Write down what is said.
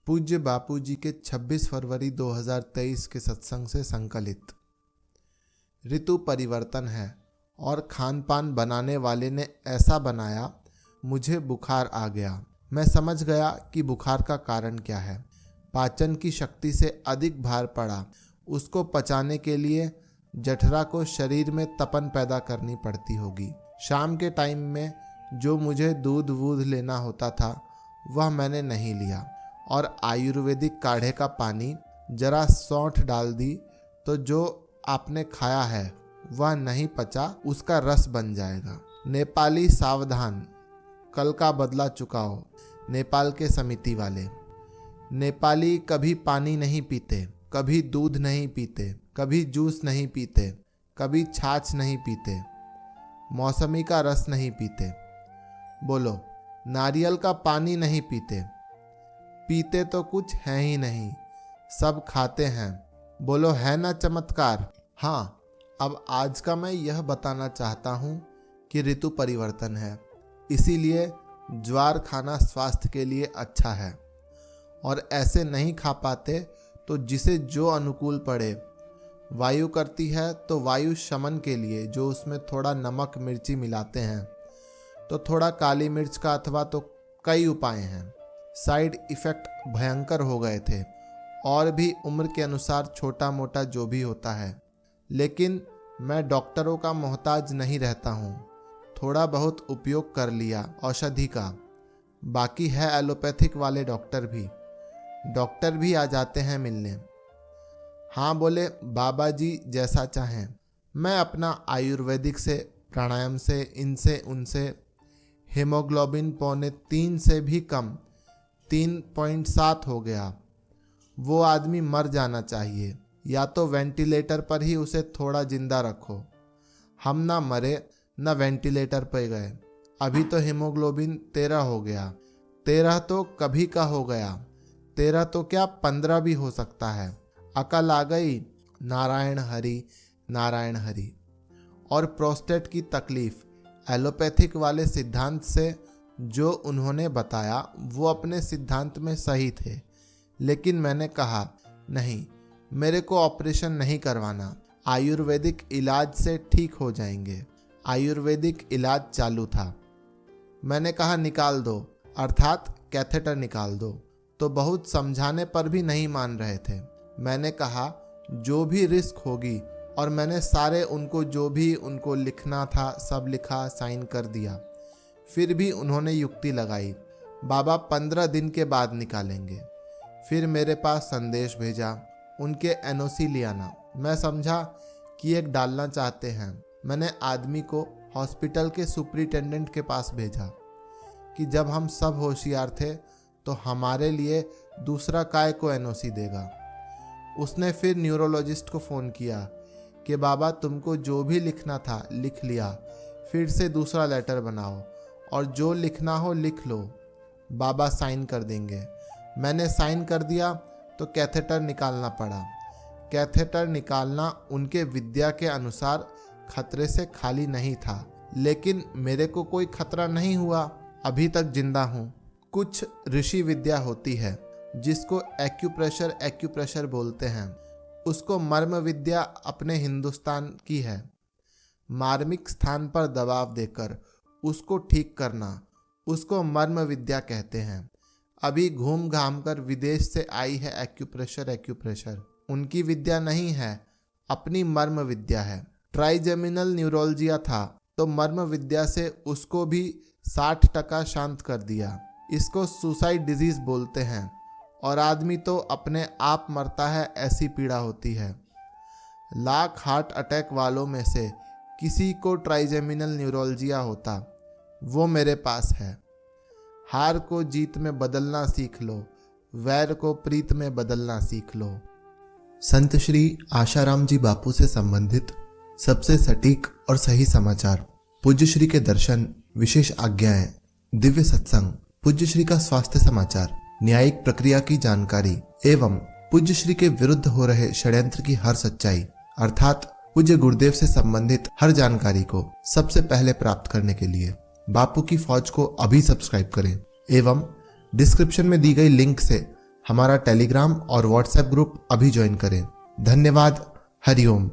पूज्य बापूजी के 26 फरवरी 2023 के सत्संग से संकलित। ऋतु परिवर्तन है और खान पान बनाने वाले ने ऐसा बनाया, मुझे बुखार आ गया। मैं समझ गया कि बुखार का कारण क्या है। पाचन की शक्ति से अधिक भार पड़ा। उसको पचाने के लिए जठरा को शरीर में तपन पैदा करनी पड़ती होगी। शाम के टाइम में जो मुझे दूध वूध लेना होता था वह मैंने नहीं लिया और आयुर्वेदिक काढ़े का पानी जरा सौंठ डाल दी तो जो आपने खाया है वह नहीं पचा, उसका रस बन जाएगा। नेपाली सावधान, कल का बदला चुकाओ। नेपाल के समिति वाले। नेपाली कभी पानी नहीं पीते, कभी दूध नहीं पीते, कभी जूस नहीं पीते, कभी छाछ नहीं पीते, मौसमी का रस नहीं पीते। बोलो, नारियल का पानी नहीं पीते। पीते तो कुछ है ही नहीं, सब खाते हैं। बोलो, है ना चमत्कार। हाँ, अब आज का मैं यह बताना चाहता हूँ कि ऋतु परिवर्तन है, इसीलिए ज्वार खाना स्वास्थ्य के लिए अच्छा है। और ऐसे नहीं खा पाते तो जिसे जो अनुकूल पड़े। वायु करती है तो वायु शमन के लिए जो उसमें थोड़ा नमक मिर्ची मिलाते हैं, तो थोड़ा काली मिर्च का अथवा तो कई उपाय हैं। साइड इफ़ेक्ट भयंकर हो गए थे और भी उम्र के अनुसार छोटा मोटा जो भी होता है, लेकिन मैं डॉक्टरों का मोहताज नहीं रहता हूँ। थोड़ा बहुत उपयोग कर लिया औषधि का। बाकी है एलोपैथिक वाले डॉक्टर भी आ जाते हैं मिलने। हाँ बोले, बाबा जी जैसा चाहें। मैं अपना आयुर्वेदिक से, प्राणायाम से, इनसे उनसे हीमोग्लोबिन 2.5 से भी कम 3.7 हो गया। वो आदमी मर जाना चाहिए, या तो वेंटिलेटर पर ही उसे थोड़ा जिंदा रखो। हम ना मरे न वेंटिलेटर पे गए। अभी तो हीमोग्लोबिन 13 हो गया। 13 तो कभी का हो गया, 13 तो क्या 15 भी हो सकता है। अकल आ गई। नारायण हरि, नारायण हरि। और प्रोस्टेट की तकलीफ, एलोपैथिक वाले सिद्धांत से जो उन्होंने बताया वो अपने सिद्धांत में सही थे, लेकिन मैंने कहा नहीं, मेरे को ऑपरेशन नहीं करवाना, आयुर्वेदिक इलाज से ठीक हो जाएंगे। आयुर्वेदिक इलाज चालू था। मैंने कहा निकाल दो, अर्थात कैथेटर निकाल दो, तो बहुत समझाने पर भी नहीं मान रहे थे। मैंने कहा जो भी रिस्क होगी, और मैंने सारे उनको जो भी उनको लिखना था सब लिखा, साइन कर दिया। फिर भी उन्होंने युक्ति लगाई, बाबा 15 दिन के बाद निकालेंगे। फिर मेरे पास संदेश भेजा, उनके एनओसी ले आना। मैं समझा कि एक डालना चाहते हैं। मैंने आदमी को हॉस्पिटल के सुपरिटेंडेंट के पास भेजा कि जब हम सब होशियार थे तो हमारे लिए दूसरा काय को एनओसी देगा। उसने फिर न्यूरोलॉजिस्ट को फ़ोन किया कि बाबा तुमको जो भी लिखना था लिख लिया, फिर से दूसरा लेटर बनाओ और जो लिखना हो लिख लो, बाबा साइन कर देंगे। मैंने साइन कर दिया तो कैथेटर निकालना पड़ा। कैथेटर निकालना उनके विद्या के अनुसार खतरे से खाली नहीं था, लेकिन मेरे को कोई खतरा नहीं हुआ। अभी तक जिंदा हूँ। कुछ ऋषि विद्या होती है जिसको एक्यूप्रेशर बोलते हैं, उसको मर्म विद्या अपने हिंदुस्तान की है। मार्मिक स्थान पर दबाव देकर उसको ठीक करना, उसको मर्म विद्या कहते हैं। अभी घूम घाम कर विदेश से आई है एक्यूप्रेशर। उनकी विद्या नहीं है, अपनी मर्म विद्या है। ट्राइजेमिनल न्यूरोलजिया था तो मर्म विद्या से उसको भी 60% शांत कर दिया। इसको सुसाइड डिजीज बोलते हैं और आदमी तो अपने आप मरता है, ऐसी पीड़ा होती है। लाख हार्ट अटैक वालों में से किसी को ट्राइजेमिनल न्यूरोलजिया होता, वो मेरे पास है। हार को जीत में बदलना सीख लो, वैर को प्रीत में बदलना सीख लो। संत श्री आशाराम जी बापू से संबंधित सबसे सटीक और सही समाचार, पूज्य श्री के दर्शन, विशेष आज्ञाएं, दिव्य सत्संग, पूज्य श्री का स्वास्थ्य समाचार, न्यायिक प्रक्रिया की जानकारी एवं पूज्य श्री के विरुद्ध हो रहे षड्यंत्र की हर सच्चाई, अर्थात पूज्य गुरुदेव से संबंधित हर जानकारी को सबसे पहले प्राप्त करने के लिए बापू की फौज को अभी सब्सक्राइब करें एवं डिस्क्रिप्शन में दी गई लिंक से हमारा टेलीग्राम और व्हाट्सएप ग्रुप अभी ज्वाइन करें। धन्यवाद। हरिओम।